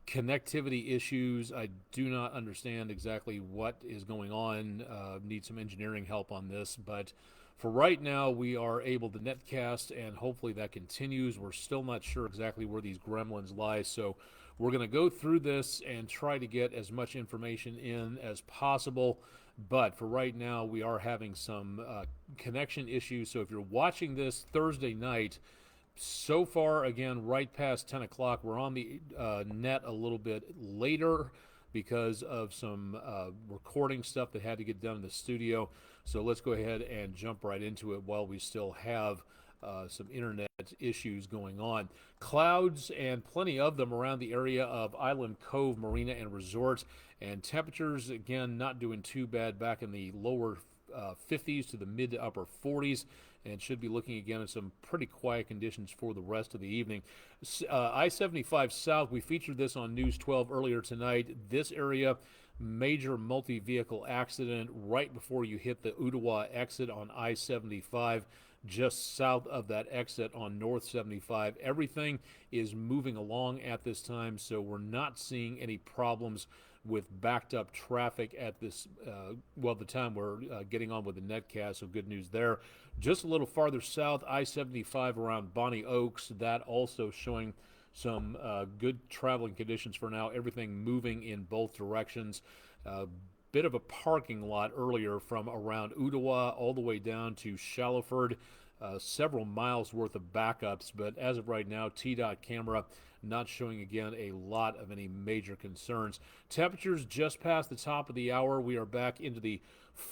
connectivity issues. I do not understand exactly what is going on. Need some engineering help on this, but for right now, we are able to netcast, and hopefully that continues. We're still not sure exactly where these gremlins lie, so we're going to go through this and try to get as much information in as possible. But for right now, we are having some connection issues. So if you're watching this Thursday night, so far, again, right past 10 o'clock, we're on the net a little bit later because of some recording stuff that had to get done in the studio. So let's go ahead and jump right into it while we still have some internet issues going on. Clouds, and plenty of them around the area of Island Cove Marina and Resort, and temperatures, again, not doing too bad, back in the lower 50s to the mid to upper 40s, and should be looking again at some pretty quiet conditions for the rest of the evening. I-75 South, we featured this on News 12 earlier tonight. This area, major multi-vehicle accident right before you hit the Ottawa exit on I-75, just south of that exit on North 75. Everything is moving along at this time, so we're not seeing any problems with backed up traffic at this, the time we're getting on with the netcast, so good news there. Just a little farther south, I-75 around Bonnie Oaks, that also showing some good traveling conditions for now. Everything moving in both directions. Bit of a parking lot earlier from around Ottawa all the way down to Shallowford. Several miles worth of backups, but as of right now, T-Dot camera not showing, again, a lot of any major concerns. Temperatures just past the top of the hour. We are back into the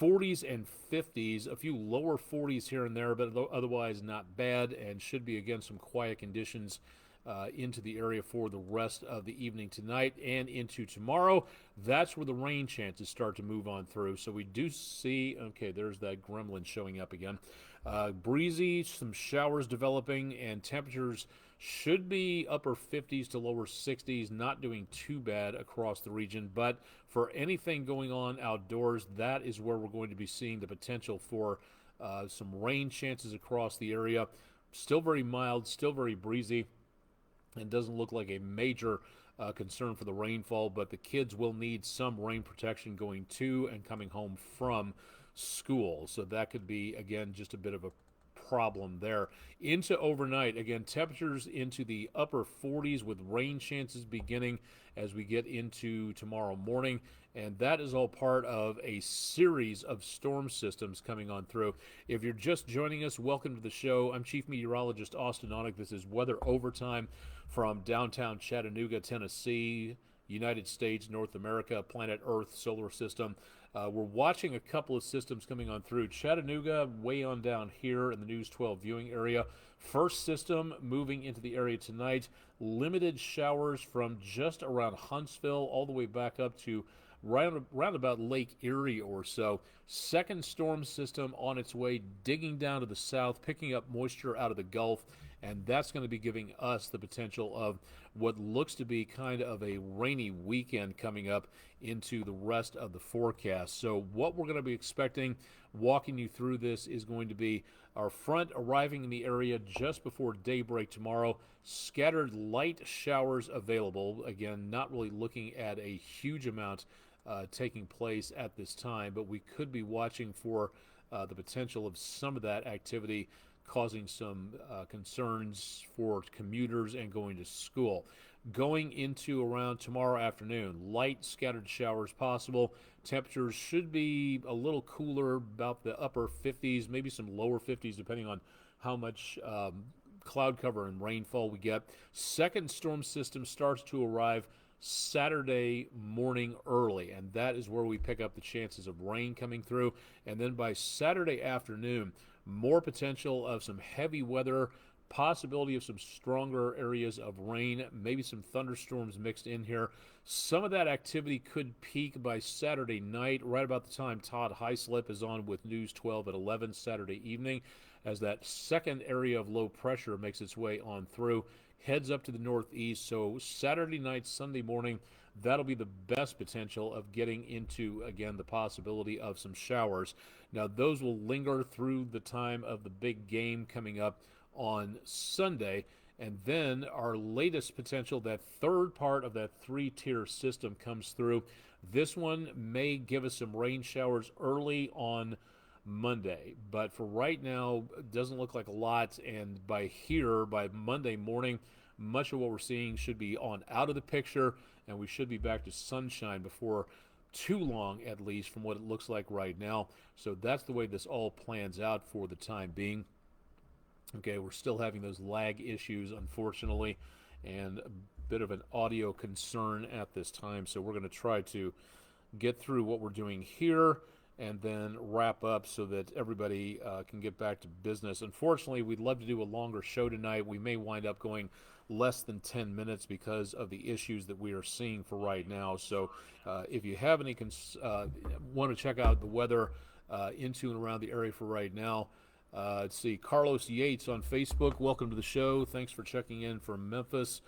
40s and 50s, a few lower 40s here and there, but otherwise not bad, and should be, again, some quiet conditions into the area for the rest of the evening tonight and into tomorrow. That's where the rain chances start to move on through. So we do see, okay, there's that gremlin showing up again. Breezy, some showers developing, and temperatures should be upper 50s to lower 60s, not doing too bad across the region. But for anything going on outdoors, that is where we're going to be seeing the potential for some rain chances across the area. Still very mild, still very breezy, and doesn't look like a major concern for the rainfall, but the kids will need some rain protection going to and coming home from school. So that could be, again, just a bit of a problem there. Into overnight, again, temperatures into the upper 40s with rain chances beginning as we get into tomorrow morning. And that is all part of a series of storm systems coming on through. If you're just joining us, welcome to the show. I'm Chief Meteorologist Austen Onek. This is Weather Overtime from downtown Chattanooga, Tennessee, United States, North America, planet Earth, solar system. We're watching a couple of systems coming on through. Chattanooga, way on down here in the News 12 viewing area. First system moving into the area tonight. Limited showers from just around Huntsville all the way back up to round about Lake Erie or so. Second storm system on its way, digging down to the south, picking up moisture out of the Gulf, and that's going to be giving us the potential of what looks to be kind of a rainy weekend coming up into the rest of the forecast. So what we're going to be expecting, walking you through this, is going to be our front arriving in the area just before daybreak tomorrow. Scattered light showers available. Again, not really looking at a huge amount taking place at this time, but we could be watching for the potential of some of that activity causing some concerns for commuters and going to school. Going into around tomorrow afternoon, light scattered showers possible. Temperatures should be a little cooler, about the upper 50s, maybe some lower 50s, depending on how much cloud cover and rainfall we get. Second storm system starts to arrive Saturday morning early, and that is where we pick up the chances of rain coming through. And then by Saturday afternoon, more potential of some heavy weather, possibility of some stronger areas of rain, maybe some thunderstorms mixed in here. Some of that activity could peak by Saturday night, right about the time Todd Heislip is on with News 12 at 11 Saturday evening, as that second area of low pressure makes its way on through, heads up to the northeast. So Saturday night, Sunday morning, that'll be the best potential of getting into, again, the possibility of some showers. Now, those will linger through the time of the big game coming up on Sunday, And then our latest potential, that third part of that three-tier system comes through. This one may give us some rain showers early on Monday, but for right now, it doesn't look like a lot. And by Monday morning, much of what we're seeing should be on out of the picture, and we should be back to sunshine before too long, at least from what it looks like right now. So that's the way this all plans out for the time being. Okay, we're still having those lag issues, unfortunately, and a bit of an audio concern at this time. So we're going to try to get through what we're doing here and then wrap up so that everybody can get back to business. Unfortunately, we'd love to do a longer show tonight. We may wind up going less than 10 minutes because of the issues that we are seeing for right now. So if you have any want to check out the weather into and around the area for right now, let's see, Carlos Yates on Facebook, welcome to the show. Thanks for checking in from Memphis.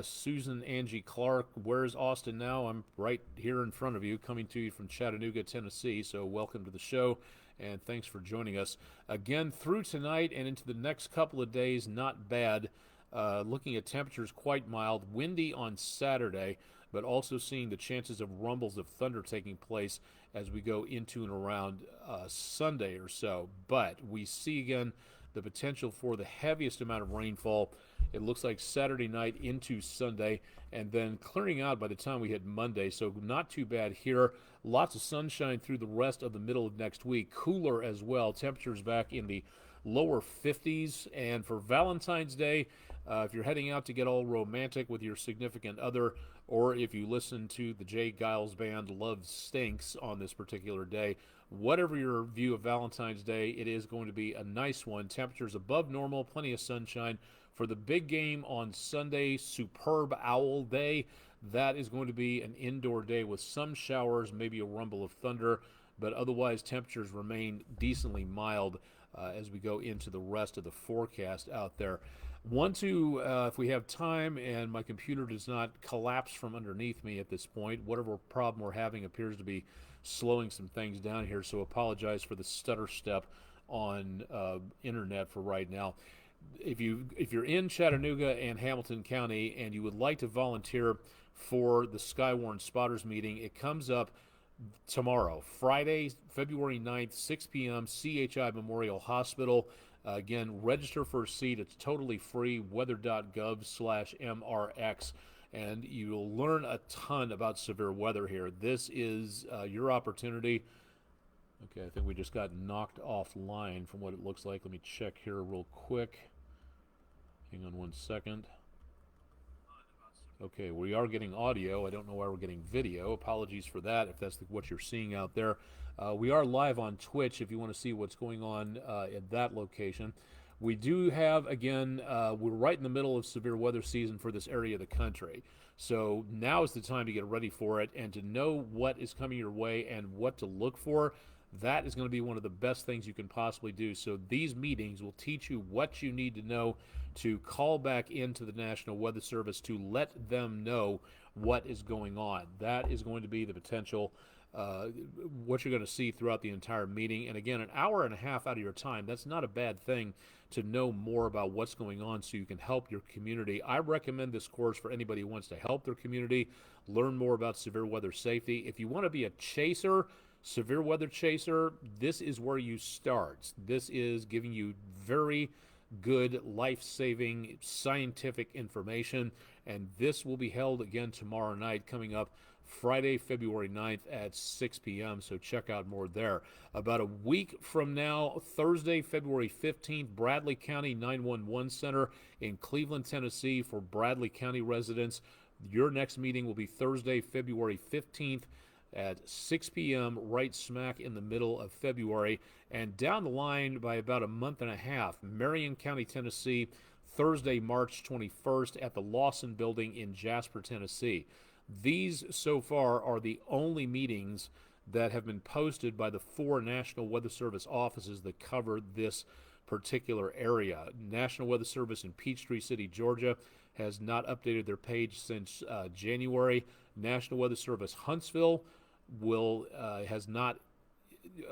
Susan Angie Clark, where's Austen now? I'm right here in front of you, coming to you from Chattanooga, Tennessee. So welcome to the show, and thanks for joining us. Again, through tonight and into the next couple of days, not bad. Looking at temperatures quite mild, windy on Saturday, but also seeing the chances of rumbles of thunder taking place as we go into and around Sunday or so. But we see again the potential for the heaviest amount of rainfall. It looks like Saturday night into Sunday, and then clearing out by the time we hit Monday. So not too bad here. Lots of sunshine through the rest of the middle of next week. Cooler as well. Temperatures back in the lower 50s. And for Valentine's Day, if you're heading out to get all romantic with your significant other, or if you listen to the Jay Giles Band, Love Stinks, on this particular day, whatever your view of Valentine's Day, it is going to be a nice one. Temperatures above normal, plenty of sunshine. For the big game on Sunday, Superb Owl Day, that is going to be an indoor day with some showers, maybe a rumble of thunder, but otherwise temperatures remain decently mild as we go into the rest of the forecast out there. Want to, if we have time and my computer does not collapse from underneath me at this point, whatever problem we're having appears to be slowing some things down here, so apologize for the stutter step on internet for right now. If you're in Chattanooga and Hamilton County and you would like to volunteer for the Skywarn Spotters meeting, it comes up tomorrow, Friday, February 9th, 6 p.m., CHI Memorial Hospital. Again, register for a seat. It's totally free, weather.gov/MRX, and you'll learn a ton about severe weather here. This is your opportunity. Okay, I think we just got knocked offline from what it looks like. Let me check here real quick. Hang on one second. Okay, we are getting audio. I don't know why we're getting video. Apologies for that if that's what you're seeing out there. We are live on Twitch if you want to see what's going on at that location. We do have, again, we're right in the middle of severe weather season for this area of the country. So now is the time to get ready for it and to know what is coming your way and what to look for. That is going to be one of the best things you can possibly do. So these meetings will teach you what you need to know to call back into the National Weather Service to let them know what is going on. That is going to be the potential, what you're going to see throughout the entire meeting. And again, an hour and a half out of your time, that's not a bad thing to know more about what's going on so you can help your community. I recommend this course for anybody who wants to help their community, learn more about severe weather safety. If you want to be a chaser, severe weather chaser, this is where you start. This is giving you very good life-saving scientific information, and this will be held again tomorrow night, coming up Friday, February 9th at 6 p.m., so check out more there. About a week from now, Thursday, February 15th, Bradley County 911 Center in Cleveland, Tennessee for Bradley County residents. Your next meeting will be Thursday, February 15th at 6 p.m., right smack in the middle of February. And down the line by about a month and a half, Marion County, Tennessee, Thursday, March 21st at the Lawson Building in Jasper, Tennessee. These so far are the only meetings that have been posted by the 4 National Weather Service offices that cover this particular area. National Weather Service in Peachtree City, Georgia, has not updated their page since January. National Weather Service Huntsville has not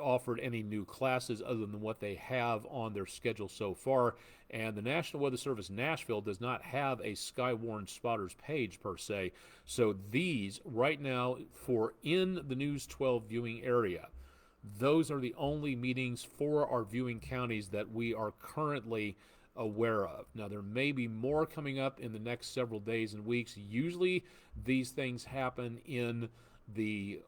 offered any new classes other than what they have on their schedule so far. And the National Weather Service Nashville does not have a Skywarn spotters page per se. So these right now for in the News 12 viewing area, those are the only meetings for our viewing counties that we are currently aware of. Now, there may be more coming up in the next several days and weeks. Usually these things happen in the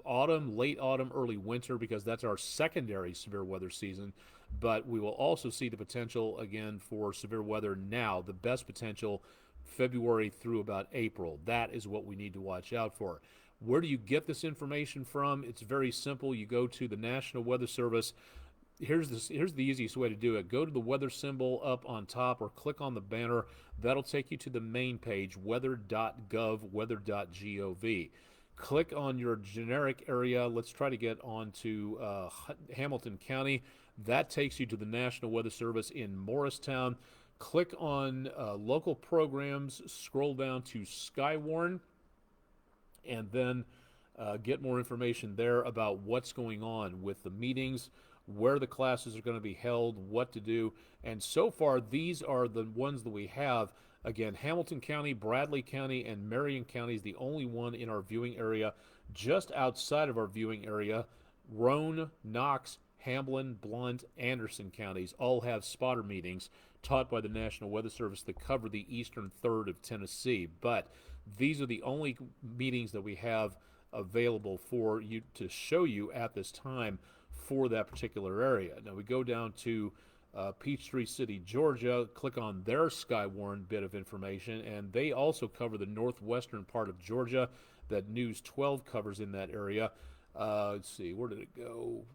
autumn, late autumn, early winter, because that's our secondary severe weather season. But we will also see the potential again for severe weather now, the best potential February through about April. That is what we need to watch out for. Where do you get this information from? It's very simple. You go to the National Weather Service. Here's the easiest way to do it. Go to the weather symbol up on top or click on the banner. That'll take you to the main page, weather.gov, weather.gov. Click on your generic area. Let's try to get on to Hamilton County. That takes you to the National Weather Service in Morristown. Click on local programs, scroll down to Skywarn, and then get more information there about what's going on with the meetings, where the classes are going to be held, what to do. And so far, these are the ones that we have. Again, Hamilton County, Bradley County, and Marion County is the only one in our viewing area. Just outside of our viewing area, Roane, Knox, Hamlin, Blount, Anderson counties all have spotter meetings taught by the National Weather Service that cover the eastern third of Tennessee. But these are the only meetings that we have available for you to show you at this time for that particular area. Now we go down to Peachtree City, Georgia, click on their Skywarn bit of information, and they also cover the northwestern part of Georgia that News 12 covers in that area. Let's see, where did it go?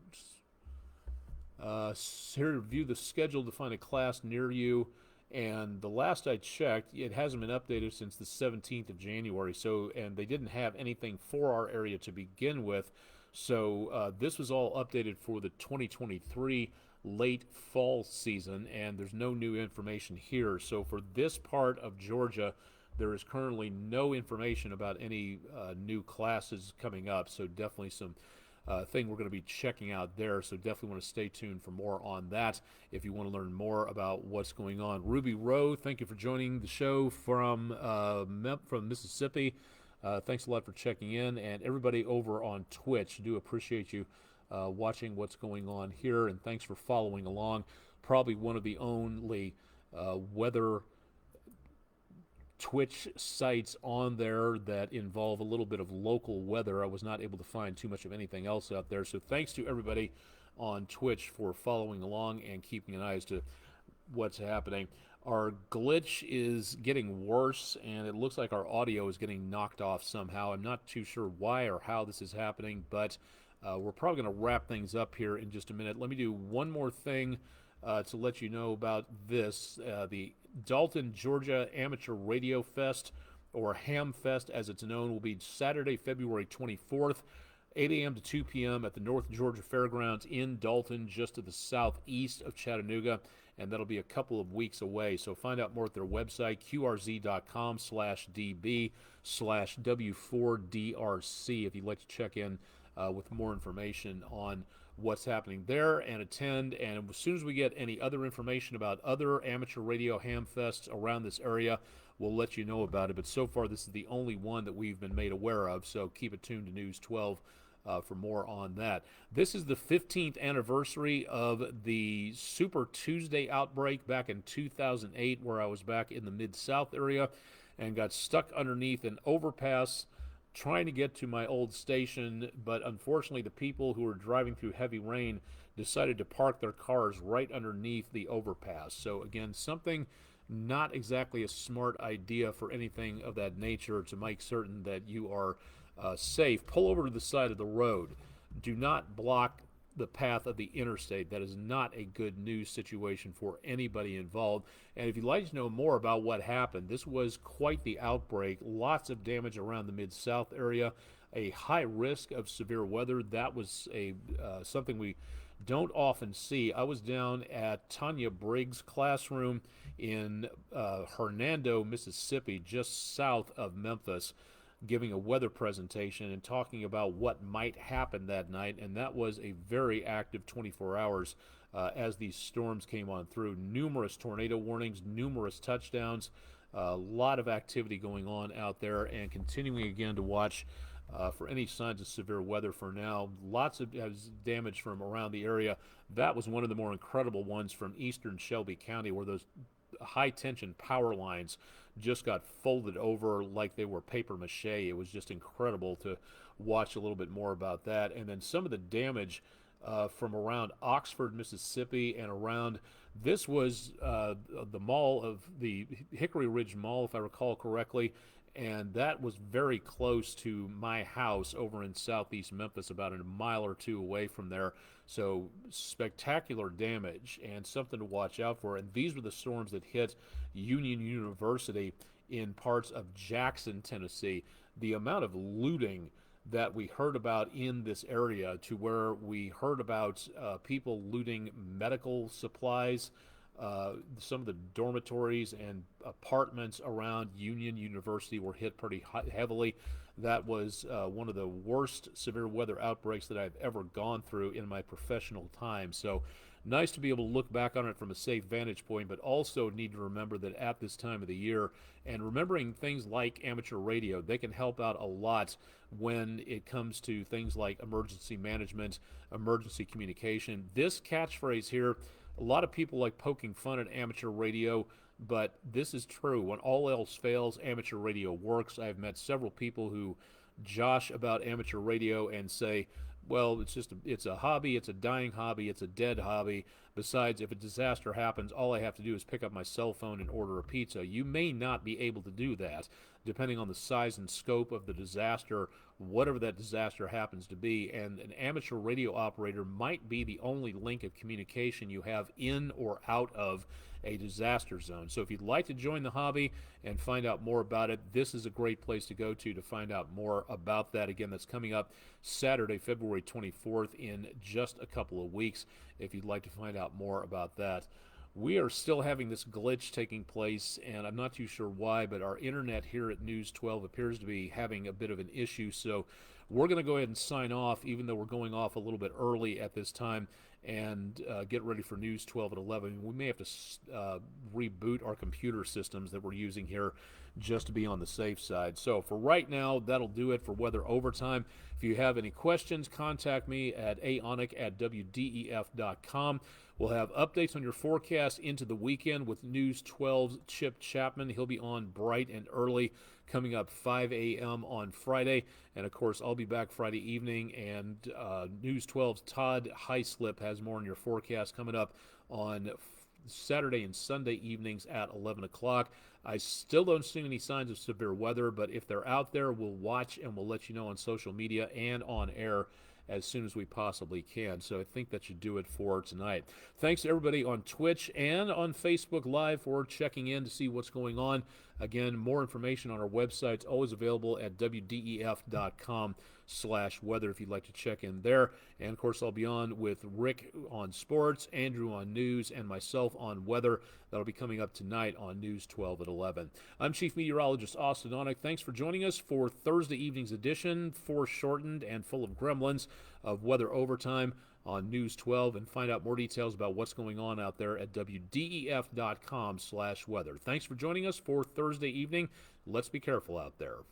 Here to view the schedule to find a class near you. And the last I checked, it hasn't been updated since the 17th of January. So, and they didn't have anything for our area to begin with. So this was all updated for the 2023 late fall season, and there's no new information here. So for this part of Georgia, there is currently no information about any new classes coming up. So definitely some thing we're going to be checking out there, so definitely want to stay tuned for more on that if you want to learn more about what's going on. Ruby Rowe, thank you for joining the show from Mississippi. Thanks a lot for checking in, and everybody over on Twitch, do appreciate you watching what's going on here, and thanks for following along. Probably one of the only weather Twitch sites on there that involve a little bit of local weather. I was not able to find too much of anything else out there. So thanks to everybody on Twitch for following along and keeping an eye as to what's happening. Our glitch is getting worse, and it looks like our audio is getting knocked off somehow. I'm not too sure why or how this is happening, but we're probably going to wrap things up here in just a minute. Let me do one more thing to let you know about this. The Dalton, Georgia Amateur Radio Fest, or Ham Fest as it's known, will be Saturday, February 24th, 8 a.m. to 2 p.m. at the North Georgia Fairgrounds in Dalton, just to the southeast of Chattanooga, and that'll be a couple of weeks away. So find out more at their website, qrz.com/db/W4DRC, if you'd like to check in with more information on what's happening there and attend. And as soon as we get any other information about other amateur radio ham fests around this area, we'll let you know about it. But so far, this is the only one that we've been made aware of, so keep it tuned to News 12 for more on that. This is the 15th anniversary of the Super Tuesday outbreak back in 2008, where I was back in the Mid-South area and got stuck underneath an overpass trying to get to my old station, but unfortunately the people who were driving through heavy rain decided to park their cars right underneath the overpass. So again, something not exactly a smart idea for anything of that nature to make certain that you are safe. Pull over to the side of the road. Do not block the path of the interstate. That is not a good news situation for anybody involved. And if you'd like to know more about what happened, this was quite the outbreak. Lots of damage around the Mid-South area, a high risk of severe weather. That was something we don't often see. I was down at Tanya Briggs' classroom in Hernando, Mississippi, just south of Memphis. giving a weather presentation and talking about what might happen that night, and that was a very active 24 hours as these storms came on through. Numerous tornado warnings, numerous touchdowns, a lot of activity going on out there, and continuing again to watch for any signs of severe weather for now. Lots of damage from around the area. That was one of the more incredible ones from eastern Shelby County, where those high tension power lines just got folded over like they were paper mache. It was just incredible to watch a little bit more about that. And then some of the damage from around Oxford, Mississippi, and around, this was the mall of the Hickory Ridge Mall, if I recall correctly, and that was very close to my house over in southeast Memphis, about a mile or two away from there. So spectacular damage and something to watch out for. And these were the storms that hit Union University in parts of Jackson, Tennessee. The amount of looting that we heard about in this area, to where we heard about people looting medical supplies, some of the dormitories and apartments around Union University were hit pretty heavily. That was one of the worst severe weather outbreaks that I've ever gone through in my professional time. So nice to be able to look back on it from a safe vantage point, but also need to remember that at this time of the year, and remembering things like amateur radio, they can help out a lot when it comes to things like emergency management, emergency communication. This catchphrase here, a lot of people like poking fun at amateur radio, but this is true. When all else fails, amateur radio works. I've met several people who josh about amateur radio and say, well, it's a hobby, it's a dying hobby, it's a dead hobby. Besides, if a disaster happens, all I have to do is pick up my cell phone and order a pizza. You may not be able to do that, depending on the size and scope of the disaster, whatever that disaster happens to be. And an amateur radio operator might be the only link of communication you have in or out of a disaster zone. So if you'd like to join the hobby and find out more about it, this is a great place to go to find out more about that. Again, that's coming up Saturday, February 24th, in just a couple of weeks, if you'd like to find out more about that. We are still having this glitch taking place, and I'm not too sure why, but our internet here at News 12 appears to be having a bit of an issue. So we're going to go ahead and sign off, even though we're going off a little bit early at this time, and get ready for News 12 at 11. We may have to reboot our computer systems that we're using here just to be on the safe side. So for right now, that'll do it for Weather Overtime. If you have any questions, contact me at aonek@wdef.com. We'll have updates on your forecast into the weekend with News 12's Chip Chapman. He'll be on bright and early, coming up 5 a.m. on Friday. And, of course, I'll be back Friday evening. And News 12's Todd Heislip has more on your forecast coming up on Saturday and Sunday evenings at 11 o'clock. I still don't see any signs of severe weather, but if they're out there, we'll watch and we'll let you know on social media and on air as soon as we possibly can. So I think that should do it for tonight. Thanks to everybody on Twitch and on Facebook Live for checking in to see what's going on. Again, more information on our website is always available at wdef.com/weather if you'd like to check in there. And, of course, I'll be on with Rick on sports, Andrew on news, and myself on weather. That'll be coming up tonight on News 12 at 11. I'm Chief Meteorologist Austen Onek. Thanks for joining us for Thursday evening's edition, foreshortened and full of gremlins, of Weather Overtime on News 12, and find out more details about what's going on out there at wdef.com/weather. Thanks for joining us for Thursday evening. Let's be careful out there.